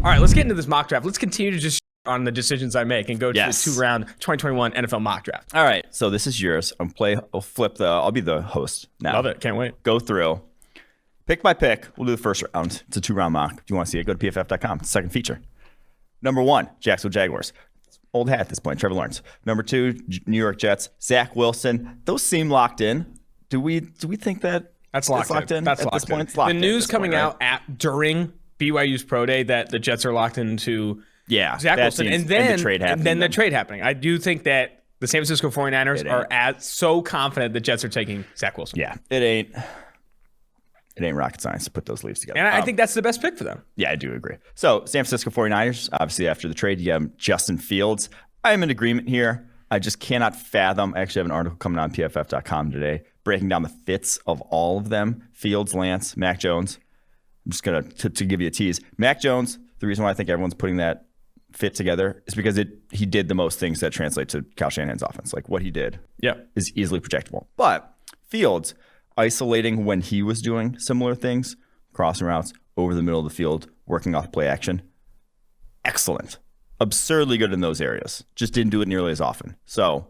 All right, let's get into this mock draft. Let's continue to just on the decisions I make and go to the 2-round 2021 NFL mock draft. All right, so this is yours. I'll be the host now. Love it. Can't wait. Go through. Pick by pick. We'll do the first round. It's a 2-round mock. If you want to see it, go to pff.com. It's the second feature. Number 1, Jacksonville Jaguars. Old hat at this point, Trevor Lawrence. Number 2, New York Jets, Zach Wilson. Those seem locked in. Do we think that that's locked in? That's locked in. It's locked the news coming out during BYU's pro day that the Jets are locked into Zach Wilson, and then the trade happening. I do think that the San Francisco 49ers are so confident the Jets are taking Zach Wilson. Yeah, it ain't rocket science to put those leaves together. And I think that's the best pick for them. Yeah, I do agree. So San Francisco 49ers, obviously after the trade, you have Justin Fields. I'm in agreement here. I just cannot fathom. I actually have an article coming on PFF.com today breaking down the fits of all of them. Fields, Lance, Mac Jones. I'm just going to give you a tease. Mac Jones, the reason why I think everyone's putting that fit together is because he did the most things that translate to Kyle Shanahan's offense. Like what he did is easily projectable. But Fields, isolating when he was doing similar things, crossing routes, over the middle of the field, working off play action, excellent. Absurdly good in those areas. Just didn't do it nearly as often. So,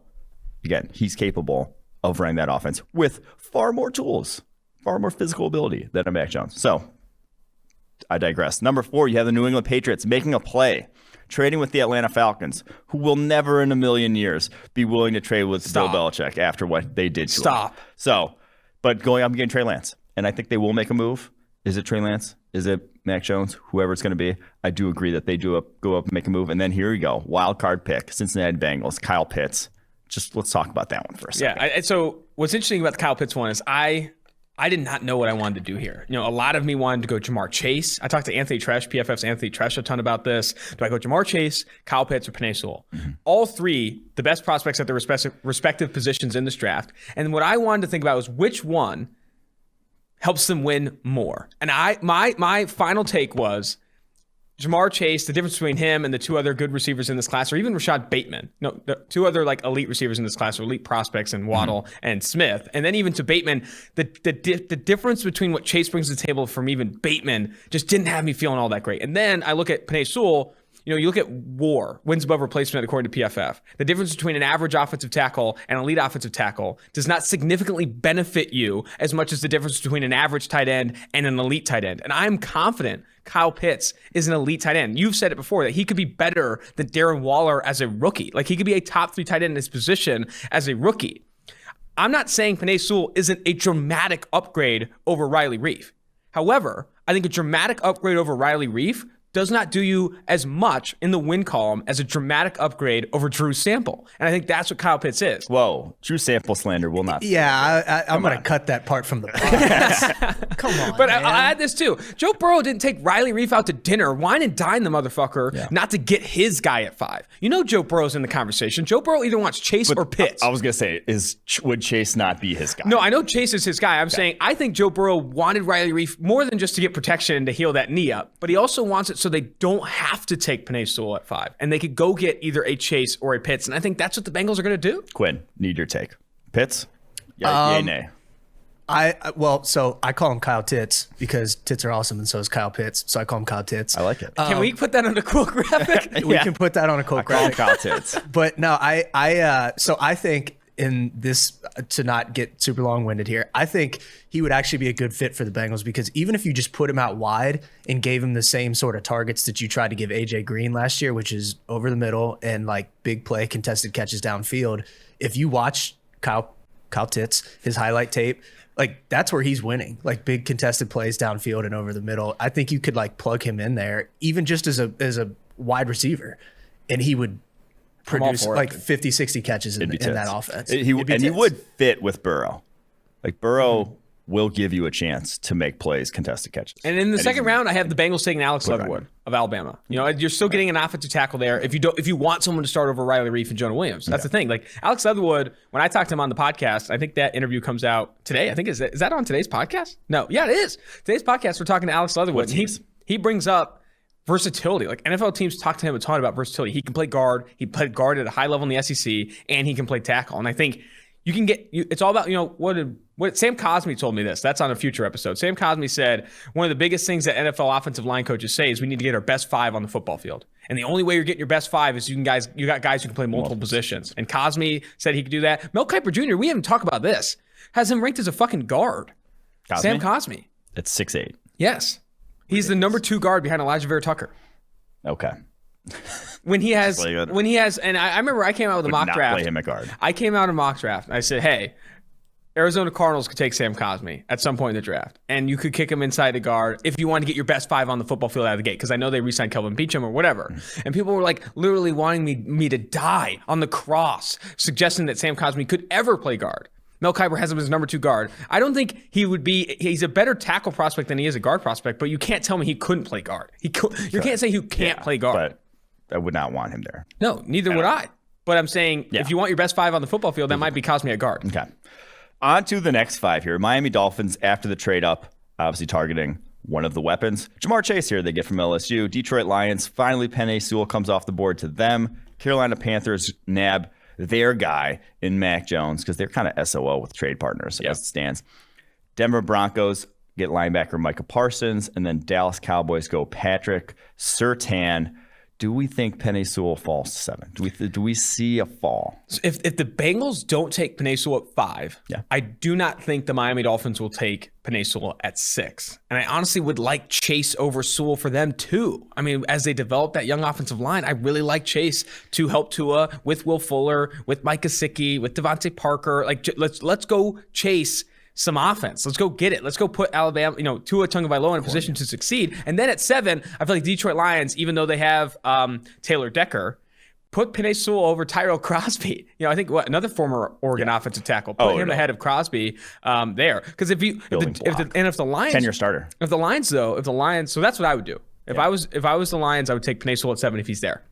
again, he's capable of running that offense with far more tools, far more physical ability than a Mac Jones. So, I digress. Number 4, you have the New England Patriots making a play, trading with the Atlanta Falcons, who will never in a million years be willing to trade with Bill Belichick after what they did to him. So, but going up against Trey Lance, and I think they will make a move. Is it Trey Lance? Is it Mac Jones? Whoever it's going to be. I do agree that they go up and make a move. And then here we go. Wild card pick. Cincinnati Bengals. Kyle Pitts. Just let's talk about that one for a second. Yeah. So what's interesting about the Kyle Pitts one is I did not know what I wanted to do here. You know, a lot of me wanted to go Jamar Chase. I talked to Anthony Tresh, PFF's Anthony Tresh, a ton about this. Do I go Jamar Chase, Kyle Pitts, or Penei Sewell? Mm-hmm. All three, the best prospects at their respective positions in this draft. And what I wanted to think about was which one helps them win more. And my final take was Jamar Chase, the difference between him and the 2 other good receivers in this class, or even Rashad Bateman. No, the 2 other like elite receivers in this class are elite prospects in Waddle and Smith. And then even to Bateman, the difference between what Chase brings to the table from even Bateman just didn't have me feeling all that great. And then I look at Penei Sewell. You know, you look at WAR, wins above replacement according to PFF. The difference between an average offensive tackle and an elite offensive tackle does not significantly benefit you as much as the difference between an average tight end and an elite tight end. And I'm confident Kyle Pitts is an elite tight end. You've said it before that he could be better than Darren Waller as a rookie. Like he could be a top 3 tight end in his position as a rookie. I'm not saying Penei Sewell isn't a dramatic upgrade over Riley Reif. However, I think a dramatic upgrade over Riley Reif does not do you as much in the win column as a dramatic upgrade over Drew Sample. And I think that's what Kyle Pitts is. Whoa, Drew Sample slander will not. Yeah, I'm going to cut that part from the podcast. Come on, But I'll add this too. Joe Burrow didn't take Riley Reif out to dinner, wine and dine the motherfucker, not to get his guy at 5. You know Joe Burrow's in the conversation. Joe Burrow either wants Chase or Pitts. I was going to say, would Chase not be his guy? No, I know Chase is his guy. I'm saying I think Joe Burrow wanted Riley Reif more than just to get protection and to heal that knee up, but he also wants it so they don't have to take Penei Sewell at 5, and they could go get either a Chase or a Pitts, and I think that's what the Bengals are going to do. Quinn, need your take. Pitts? Yay, nay. So I call him Kyle Tits because tits are awesome, and so is Kyle Pitts. So I call him Kyle Tits. I like it. Can we put that on a quote graphic? We can put that on a quote graphic. Kyle Tits. But no, so I think in this, to not get super long-winded here, I think he would actually be a good fit for the Bengals because even if you just put him out wide and gave him the same sort of targets that you tried to give AJ Green last year, which is over the middle and like big play contested catches downfield, if you watch Kyle Tits, his highlight tape, like that's where he's winning, like big contested plays downfield and over the middle. I think you could like plug him in there, even just as a wide receiver, and he would produce like 50, 60 catches in that offense. He would fit with Burrow. Like Burrow will give you a chance to make plays, contested catches. And in the second round, I have the Bengals taking Alex Leatherwood of Alabama. You know, you're still getting an offensive tackle there. If you want someone to start over Riley Reif and Jonah Williams, that's the thing. Like Alex Leatherwood, when I talked to him on the podcast, I think that interview comes out today. I think is that on today's podcast? No, yeah, it is. Today's podcast, we're talking to Alex Leatherwood. He brings up versatility. Like NFL teams talk to him a ton about versatility. He can play guard. He played guard at a high level in the SEC, and he can play tackle. And I think You can get you. It's all about what Sam Cosmi told me this. That's on a future episode. Sam Cosmi said one of the biggest things that NFL offensive line coaches say is we need to get our best 5 on the football field, and the only way you're getting your best 5 is you got guys who can play multiple positions. And Cosmi said he could do that. Mel Kiper Jr. We haven't talked about this. Has him ranked as a fucking guard. Cosmi? Sam Cosmi. It's 6'8". Yes, he's the number 2 guard behind Elijah Vera Tucker. Okay. When he has, and I remember I came out with a mock not draft. Play him at guard. I came out in a mock draft. And I said, hey, Arizona Cardinals could take Sam Cosmi at some point in the draft, and you could kick him inside the guard if you want to get your best 5 on the football field out of the gate, because I know they re-signed Kelvin Beachum or whatever. And people were like literally wanting me to die on the cross, suggesting that Sam Cosmi could ever play guard. Mel Kiper has him as number 2 guard. I don't think he would be. He's a better tackle prospect than he is a guard prospect, but you can't tell me he couldn't play guard. You can't say he can't play guard. But I would not want him there. No, neither would I. But I'm saying if you want your best 5 on the football field, that might be Cosmi at guard. Okay. On to the next 5 here. Miami Dolphins, after the trade up, obviously targeting one of the weapons. Jamar Chase here they get from LSU. Detroit Lions, finally Penei Sewell comes off the board to them. Carolina Panthers nab their guy in Mac Jones because they're kind of SOO with trade partners as it stands. Denver Broncos get linebacker Micah Parsons, and then Dallas Cowboys go Patrick Surtain. Do we think Penei Sewell falls to 7? Do we see a fall? So if the Bengals don't take Penei Sewell at 5, I do not think the Miami Dolphins will take Penei Sewell at 6. And I honestly would like Chase over Sewell for them too. I mean, as they develop that young offensive line, I really like Chase to help Tua with Will Fuller, with Mike Gesicki, with Devontae Parker. Like, let's go chase some offense. Let's go get it. Let's go put Alabama, Tua Tagovailoa in a position to succeed. And then at 7, I feel like Detroit Lions, even though they have Taylor Decker, put Penei Sewell over Tyrell Crosby. I think another former Oregon offensive tackle. Put him ahead of Crosby there. Because if the Lions 10-year starter. If the Lions, so that's what I would do. If I was the Lions, I would take Penei Sewell at 7 if he's there.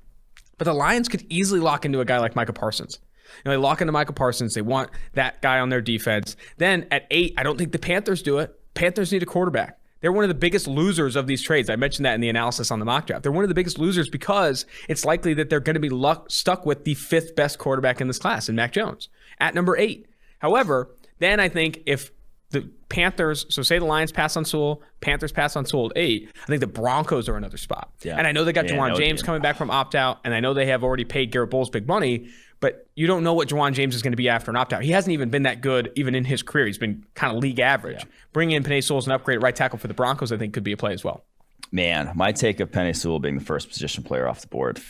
But the Lions could easily lock into a guy like Micah Parsons. They lock into Michael Parsons. They want that guy on their defense. Then at 8, I don't think the Panthers do it. Panthers need a quarterback. They're one of the biggest losers of these trades. I mentioned that in the analysis on the mock draft. They're one of the biggest losers because it's likely that they're going to be stuck with the 5th best quarterback in this class in Mac Jones at number 8. However, then I think if the Panthers, so say the Lions pass on Sewell, Panthers pass on Sewell at 8, I think the Broncos are another spot. Yeah. And I know they got Juwan James coming back from opt-out, and I know they have already paid Garrett Bowles big money, but you don't know what Juwan James is going to be after an opt-out. He hasn't even been that good even in his career. He's been kind of league average. Yeah. Bringing in Penei Sewell as an upgrade at right tackle for the Broncos, I think, could be a play as well. Man, my take of Penei Sewell being the first position player off the board, it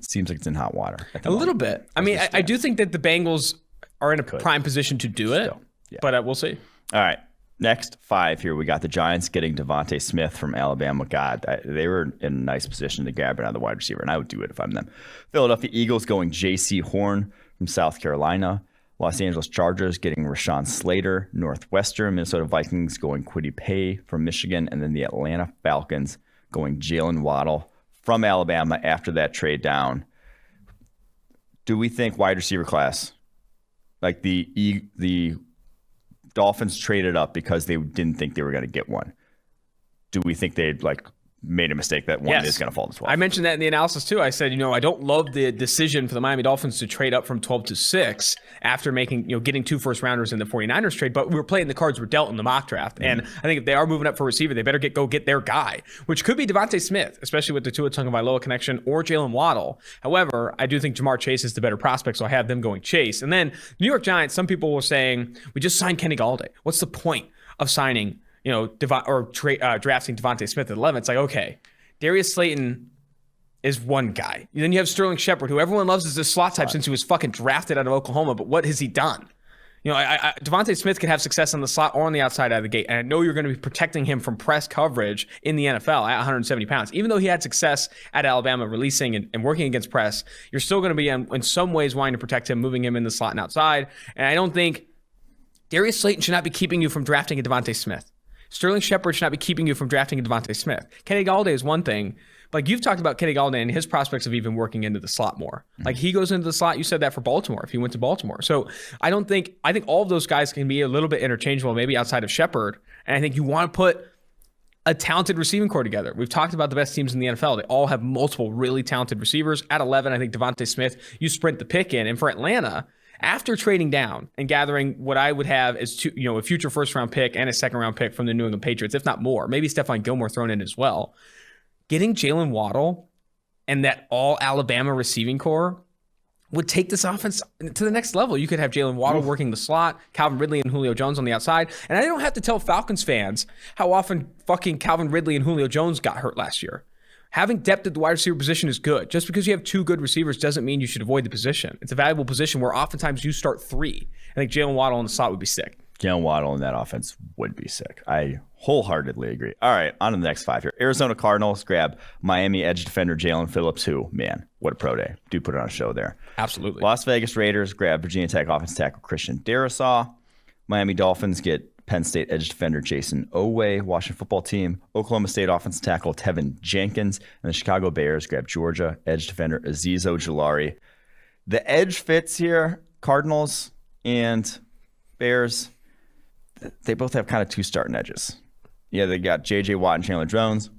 seems like it's in hot water. A little bit. I mean, I do think that the Bengals are in a prime position to do it, but we'll see. All right. Next 5 here, we got the Giants getting Devontae Smith from Alabama. God, they were in a nice position to grab another wide receiver, and I would do it if I'm them. Philadelphia Eagles going J.C. Horn from South Carolina. Los Angeles Chargers getting Rashawn Slater, Northwestern. Minnesota Vikings going Kwity Paye from Michigan, and then the Atlanta Falcons going Jalen Waddle from Alabama after that trade down. Do we think wide receiver class, like the Dolphins traded up because they didn't think they were going to get one? Do we think they'd made a mistake that one is going to fall to 12? I mentioned that in the analysis too. I said, I don't love the decision for the Miami Dolphins to trade up from 12 to 6 after getting 2 first-rounders in the 49ers trade, but we were playing the cards were dealt in the mock draft. And I think if they are moving up for receiver, they better go get their guy, which could be Devontae Smith, especially with the Tua Tagovailoa connection, or Jalen Waddle. However, I do think Jamar Chase is the better prospect, so I have them going Chase. And then New York Giants, some people were saying, we just signed Kenny Galladay. What's the point of signing drafting Devontae Smith at 11? It's like, okay, Darius Slayton is one guy. Then you have Sterling Shepard, who everyone loves as this slot type since he was fucking drafted out of Oklahoma. But what has he done? Devontae Smith can have success on the slot or on the outside out of the gate. And I know you're going to be protecting him from press coverage in the NFL at 170 pounds. Even though he had success at Alabama releasing and working against press, you're still going to be in some ways wanting to protect him, moving him in the slot and outside. And I don't think Darius Slayton should not be keeping you from drafting a Devontae Smith. Sterling Shepard should not be keeping you from drafting a Devontae Smith. Kenny Galladay is one thing, but you've talked about Kenny Galladay and his prospects of even working into the slot more. Like, he goes into the slot. You said that for Baltimore if he went to Baltimore. So I think all of those guys can be a little bit interchangeable, maybe outside of Shepard. And I think you want to put a talented receiving core together. We've talked about the best teams in the NFL. They all have multiple really talented receivers. At 11, I think Devontae Smith, you sprint the pick in. And for Atlanta, after trading down and gathering what I would have as a future first round pick and a second round pick from the New England Patriots, if not more, maybe Stephon Gilmore thrown in as well, getting Jalen Waddle and that all Alabama receiving core would take this offense to the next level. You could have Jalen Waddle working the slot, Calvin Ridley and Julio Jones on the outside. And I don't have to tell Falcons fans how often fucking Calvin Ridley and Julio Jones got hurt last year. Having depth at the wide receiver position is good. Just because you have two good receivers doesn't mean you should avoid the position. It's a valuable position where oftentimes you start three. I think Jalen Waddle in the slot would be sick. Jalen Waddle in that offense would be sick. I wholeheartedly agree. All right, on to the next 5 here. Arizona Cardinals grab Miami edge defender Jalen Phillips, who, man, what a pro day. Do put it on a show there. Absolutely. Las Vegas Raiders grab Virginia Tech offense tackle Christian Darrisaw. Miami Dolphins get Penn State edge defender Jason Oweh. Washington football team, Oklahoma State offensive tackle Tevin Jenkins. And the Chicago Bears grab Georgia edge defender Azeez Ojulari. The edge fits here, Cardinals and Bears, they both have kind of two starting edges. Yeah, they got J.J. Watt and Chandler Jones,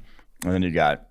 and then you got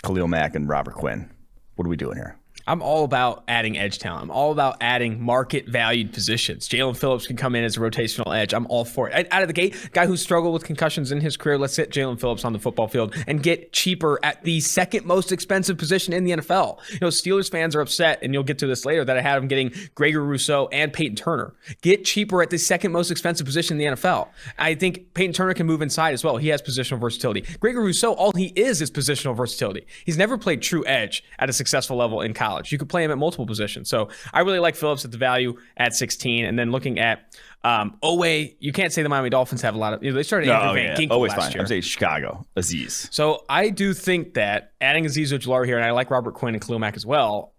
Khalil Mack and Robert Quinn. What are we doing here? I'm all about adding edge talent. I'm all about adding market valued positions. Jalen Phillips can come in as a rotational edge. I'm all for it. Out of the gate, guy who struggled with concussions in his career, let's get Jalen Phillips on the football field and get cheaper at the second most expensive position in the NFL. Steelers fans are upset, and you'll get to this later, that I had him getting Gregory Rousseau and Peyton Turner. Get cheaper at the second most expensive position in the NFL. I think Peyton Turner can move inside as well. He has positional versatility. Gregory Rousseau, all he is positional versatility. He's never played true edge at a successful level in college. You could play him at multiple positions. So I really like Phillips at the value at 16. And then looking at Oweh, you can't say the Miami Dolphins have a lot of, they started Andrew Van Ginkel Always last fine. year. I'm saying Chicago, Azeez. So I do think that adding Azeez Ojulari here, and I like Robert Quinn and Khalil Mack as well,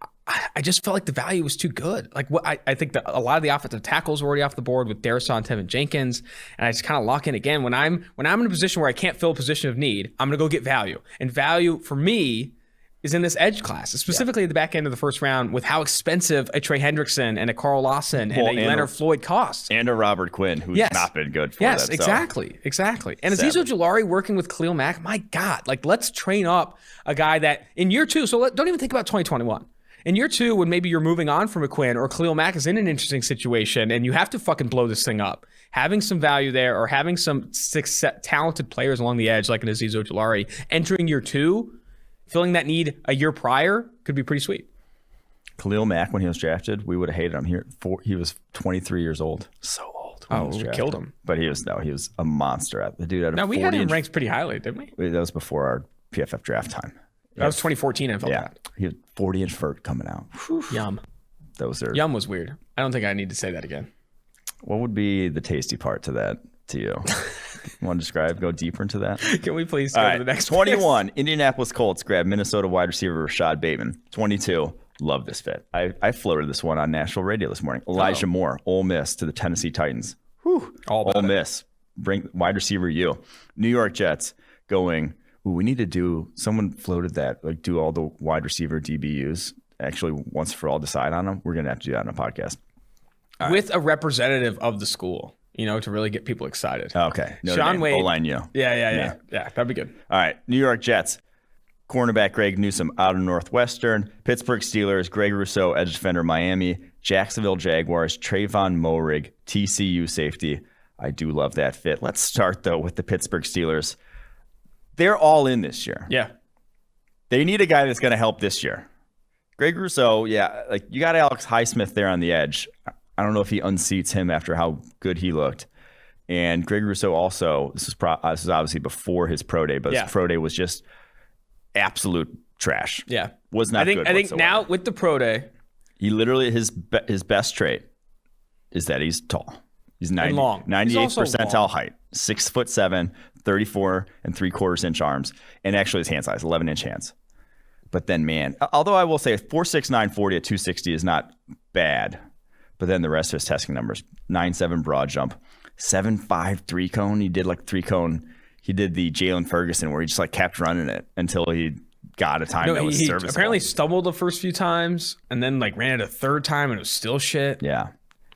I just felt like the value was too good. Like I think that a lot of the offensive tackles were already off the board with Darrisaw and Tevin Jenkins, and I just kind of lock in again. When I'm in a position where I can't fill a position of need, I'm going to go get value. And value for me is in this edge class, specifically at the back end of the first round, with how expensive a Trey Hendrickson and a Carl Lawson and a Leonard Floyd costs. And a Robert Quinn, who's not been good for that. Yes, exactly. And Azeez Ojulari working with Khalil Mack, my God, like let's train up a guy that in year two, so don't even think about 2021. In year two, when maybe you're moving on from a Quinn or Khalil Mack is in an interesting situation and you have to fucking blow this thing up, having some value there or having some talented players along the edge like an Azeez Ojulari entering year two, filling that need a year prior could be pretty sweet. Khalil Mack, when he was drafted, we would have hated him here. He was 23 years old. So old. We killed him. But he was a monster. The dude had a 40 we had him ranked pretty highly, didn't we? That was before our PFF draft time. That was 2014, I felt that. He had 40-inch vert coming out. Whew. Yum. Yum was weird. I don't think I need to say that again. What would be the tasty part to that to you? Want to describe? Go deeper into that? Can we please go to the next 21, Indianapolis Colts grab Minnesota wide receiver Rashad Bateman. 22, love this fit. I floated this one on national radio this morning. Elijah Moore, Ole Miss to the Tennessee Titans. Whew. Ole Miss, bring wide receiver you. New York Jets going, we need to do, someone floated that, like do all the wide receiver DBUs, actually once for all decide on them. We're going to have to do that on a podcast. With a representative of the school. To really get people excited. Okay. Sean Wade. O-line you. Yeah, that'd be good. All right. New York Jets. Cornerback Greg Newsome out of Northwestern. Pittsburgh Steelers. Greg Rousseau, edge defender Miami. Jacksonville Jaguars. Trayvon Moehrig, TCU safety. I do love that fit. Let's start, though, with the Pittsburgh Steelers. They're all in this year. Yeah. They need a guy that's going to help this year. Greg Rousseau, like you got Alex Highsmith there on the edge. I don't know if he unseats him after how good he looked. And Greg Rousseau also, this is obviously before his pro day, but his pro day was just absolute trash. Yeah. Was not good. I think now with the pro day, he literally, his best trait is that he's tall. He's 98th percentile height, 6'7", 34 3/4 inch arms, and actually his hand size, 11-inch hands. But then, man, although I will say 4'6", 40 at 260 is not bad. But then the rest of his testing numbers, 9.7 broad jump, 7.5 3 cone. He did like 3 cone. He did the Jalen Ferguson where he just like kept running it until he got a time that was serviceable. Apparently stumbled the first few times and then like ran it a third time and it was still shit. Yeah.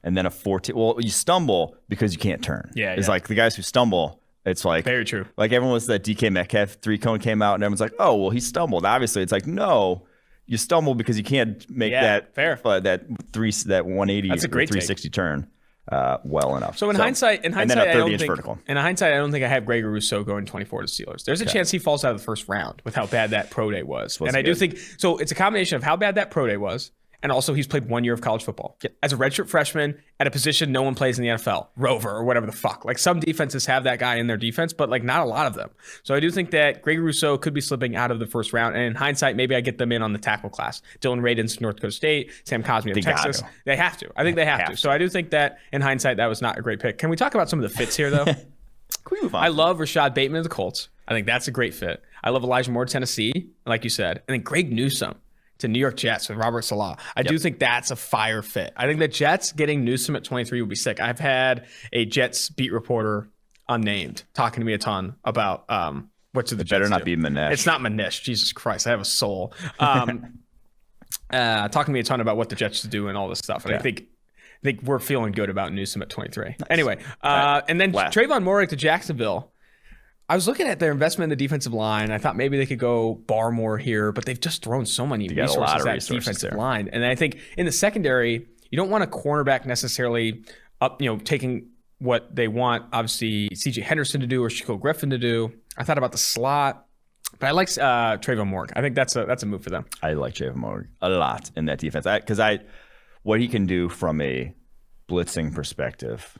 And then a 14. Well, you stumble because you can't turn. Yeah. It's like the guys who stumble, it's like. Very true. Like everyone was that DK Metcalf 3 cone came out and everyone's like, oh, well, he stumbled. Obviously, it's like, no. you stumble because you can't make that 180 That's a great 360 turn well enough. So in hindsight, and then a 30-inch vertical. In hindsight, I don't think I have Greg Rousseau going 24 to Steelers. There's a chance he falls out of the first round with how bad that pro day was. And I do think so. It's a combination of how bad that pro day was, and also he's played 1 year of college football as a redshirt freshman at a position no one plays in the NFL, rover or whatever the fuck. Like some defenses have that guy in their defense, but like not a lot of them. So I do think that Greg Rousseau could be slipping out of the first round. And in hindsight, maybe I get them in on the tackle class. Dylan Radins, North Dakota State, Sam Cosmi of Texas. They have to. I think they have to. So I do think that in hindsight, that was not a great pick. Can we talk about some of the fits here though? Can we move on? I love Rashad Bateman of the Colts. I think that's a great fit. I love Elijah Moore, Tennessee, like you said. And then Greg Newsome to New York Jets with Robert Salah. I do think that's a fire fit. I think the Jets getting Newsome at 23 would be sick. I've had a Jets beat reporter, unnamed, talking to me a ton about what should the Jets better not do. be Manish. It's not Manish. Jesus Christ, I have a soul. Talking to me a ton about what the Jets should do and all this stuff. And I think we're feeling good about Newsome at 23. Nice. Anyway, and then Trayvon Moehrig to Jacksonville. I was looking at their investment in the defensive line. I thought maybe they could go Barmore here, but they've just thrown so many resources at defensive line. And I think in the secondary, you don't want a cornerback necessarily up, taking what they want, obviously, C.J. Henderson to do or Shaquille Griffin to do. I thought about the slot, but I like Trayvon Moehrig. I think that's a move for them. I like Trayvon Moehrig a lot in that defense because what he can do from a blitzing perspective,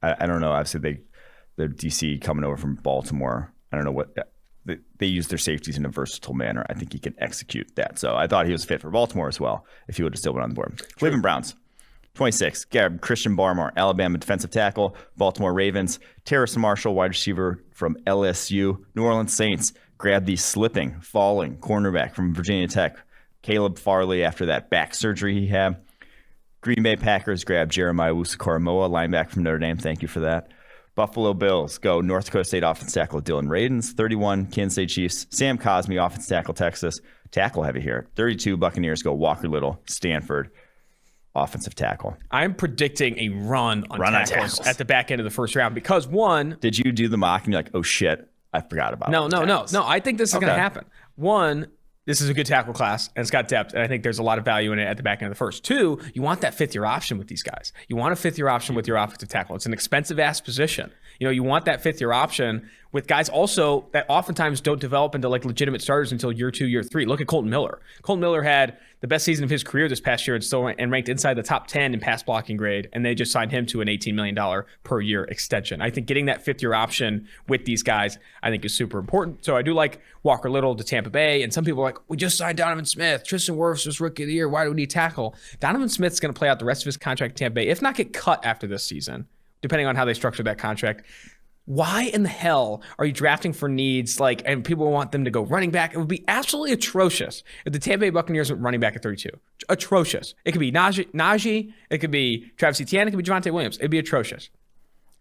I don't know. Obviously, the DC coming over from Baltimore. I don't know what they use their safeties in a versatile manner. I think he can execute that. So I thought he was fit for Baltimore as well if he would have still been on the board. Cleveland Browns, 26. Christian Barmore, Alabama defensive tackle. Baltimore Ravens, Terrace Marshall, wide receiver from LSU. New Orleans Saints grabbed the falling cornerback from Virginia Tech, Caleb Farley, after that back surgery he had. Green Bay Packers grabbed Jeremiah Wusu-Koramoah, linebacker from Notre Dame. Thank you for that. Buffalo Bills go North Dakota State offensive tackle Dylan Radins, 31. Kansas State Chiefs, Sam Cosmi, offensive tackle Texas. Tackle heavy here. 32. Buccaneers go Walker Little, Stanford, offensive tackle. I'm predicting a run on tackles at the back end of the first round because one. Did you do the mock and you're like, oh shit, I forgot about it? No. I think this is going to happen. One, this is a good tackle class, and it's got depth, and I think there's a lot of value in it at the back end of the first. Two, you want that fifth-year option with these guys. You want a fifth-year option with your offensive tackle. It's an expensive-ass position. You want that fifth-year option with guys also that oftentimes don't develop into like legitimate starters until year 2, year 3. Look at Colton Miller. Colton Miller had the best season of his career this past year and ranked inside the top 10 in pass blocking grade, and they just signed him to an $18 million per year extension. I think getting that fifth-year option with these guys, I think, is super important. So I do like Walker Little to Tampa Bay, and some people are like, we just signed Donovan Smith. Tristan Wirfs was rookie of the year. Why do we need tackle? Donovan Smith's going to play out the rest of his contract in Tampa Bay, if not get cut after this season, depending on how they structure that contract. Why in the hell are you drafting for needs and people want them to go running back? It would be absolutely atrocious if the Tampa Bay Buccaneers went running back at 32. Atrocious. It could be Najee. It could be Travis Etienne. It could be Javonte Williams. It'd be atrocious.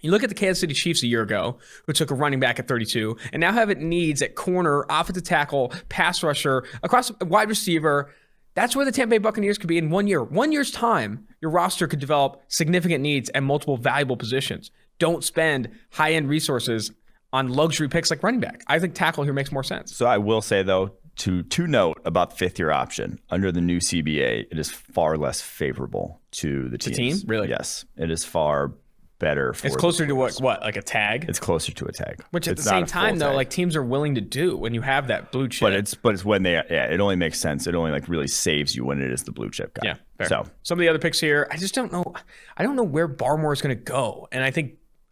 You look at the Kansas City Chiefs a year ago, who took a running back at 32, and now have it needs at corner, offensive tackle, pass rusher, across wide receiver. That's where the Tampa Bay Buccaneers could be in 1 year. 1 year's time, your roster could develop significant needs and multiple valuable positions. Don't spend high-end resources on luxury picks like running back. I think tackle here makes more sense. So I will say, though, to note about the fifth-year option, under the new CBA, it is far less favorable to the teams. The team? Really? Yes. It is far better for it's closer to what, like a tag? It's closer to a tag. Which at the same time, though, like teams are willing to do when you have that blue chip. But it's when it only makes sense. It only really saves you when it is the blue chip guy. Yeah, fair. So some of the other picks here, I just don't know. I don't know where Barmore is going to go. And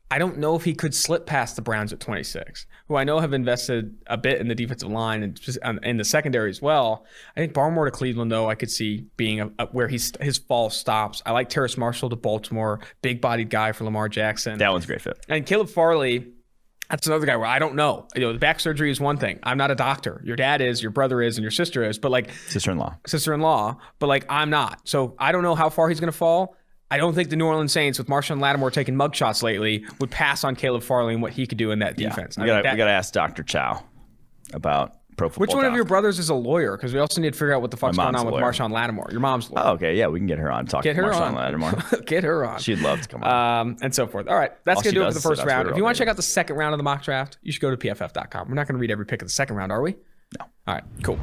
I don't know if he could slip past the Browns at 26, who I know have invested a bit in the defensive line and just in the secondary as well. I think Barmore to Cleveland, though, I could see being where his fall stops. I like Terrace Marshall to Baltimore, big-bodied guy for Lamar Jackson. That one's a great fit. And Caleb Farley, that's another guy where I don't know. The back surgery is one thing. I'm not a doctor. Your dad is, your brother is, and your sister is. But sister-in-law. But I'm not. So I don't know how far he's going to fall. I don't think the New Orleans Saints, with Marshawn Lattimore taking mugshots lately, would pass on Caleb Farley and what he could do in that defense. We got to ask Dr. Chow about pro football. Which one of your brothers is a lawyer? Because we also need to figure out what the fuck's going on with Marshawn Lattimore. Your mom's lawyer. Oh, okay. Yeah, we can get her on. Get her Marshawn Lattimore. Get her on. She'd love to come on. And so forth. All right. That's going to do it for the first round. If you want to check out the second round of the mock draft, you should go to PFF.com. We're not going to read every pick of the second round, are we? No. All right. Cool.